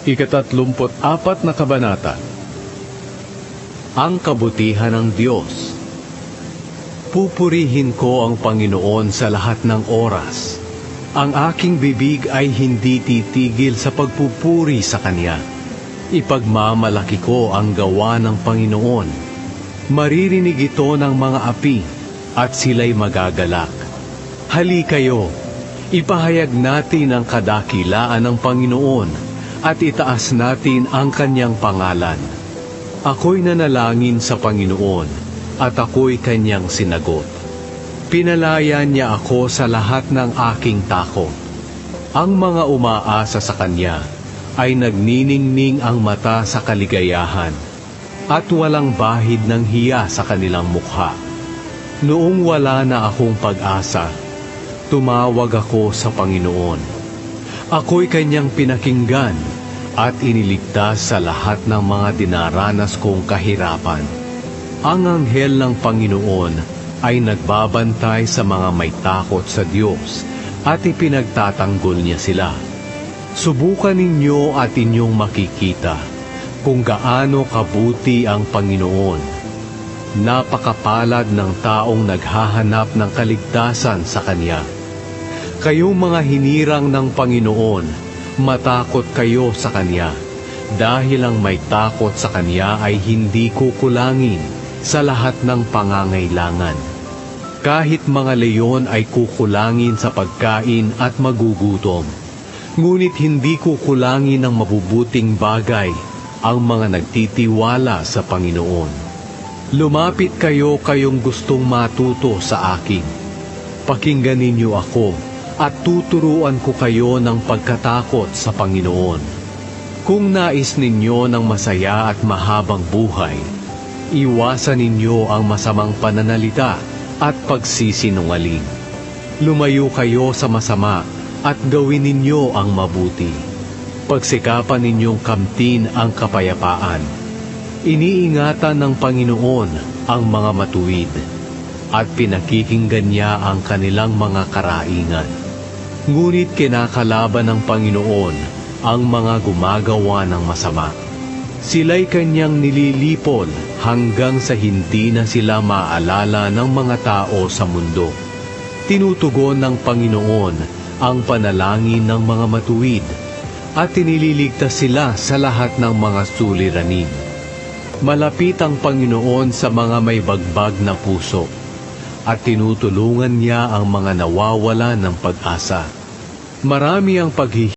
Ika-34 na kabanata. Ang kabutihan ng Diyos. Pupurihin ko ang Panginoon sa lahat ng oras. Ang aking bibig ay hindi titigil sa pagpupuri sa Kanya. Ipagmamalaki ko ang gawa ng Panginoon. Maririnig ito ng mga api, at sila'y magagalak. Hali kayo, ipahayag natin ang kadakilaan ng Panginoon, at itaas natin ang Kanyang pangalan. Ako'y nanalangin sa Panginoon, at ako'y Kanyang sinagot. Pinalaya niya ako sa lahat ng aking takot. Ang mga umaasa sa Kanya ay nagniningning ang mata sa kaligayahan, at walang bahid ng hiya sa kanilang mukha. Noong wala na akong pag-asa, tumawag ako sa Panginoon. Ako'y Kanyang pinakinggan at iniligtas sa lahat ng mga dinaranas kong kahirapan. Ang anghel ng Panginoon ay nagbabantay sa mga may takot sa Diyos at ipinagtatanggol niya sila. Subukan ninyo at inyong makikita kung gaano kabuti ang Panginoon. Napakapalad ng taong naghahanap ng kaligtasan sa Kanya. Kayong mga hinirang ng Panginoon, matakot kayo sa Kanya, dahil ang may takot sa Kanya ay hindi kukulangin sa lahat ng pangangailangan. Kahit mga leyon ay kukulangin sa pagkain at magugutom, ngunit hindi kukulangin ng mabubuting bagay ang mga nagtitiwala sa Panginoon. Lumapit kayo kayong gustong matuto sa akin. Pakinggan ninyo ako at tuturuan ko kayo ng pagkatakot sa Panginoon. Kung nais ninyo ng masaya at mahabang buhay, iwasan ninyo ang masamang pananalita at pagsisinungaling. Lumayo kayo sa masama at gawin ninyo ang mabuti. Pagsikapan ninyong kamtin ang kapayapaan. Iniingatan ng Panginoon ang mga matuwid, at pinakikinggan niya ang kanilang mga karaingan. Ngunit kinakalaban ng Panginoon ang mga gumagawa ng masama. Sila'y Kanyang nililipol hanggang sa hindi na sila maalala ng mga tao sa mundo. Tinutugon ng Panginoon ang panalangin ng mga matuwid, at inililigtas sila sa lahat ng mga suliranin. Malapit ang Panginoon sa mga may bagbag na puso, at tinutulungan niya ang mga nawawala ng pag-asa. Marami ang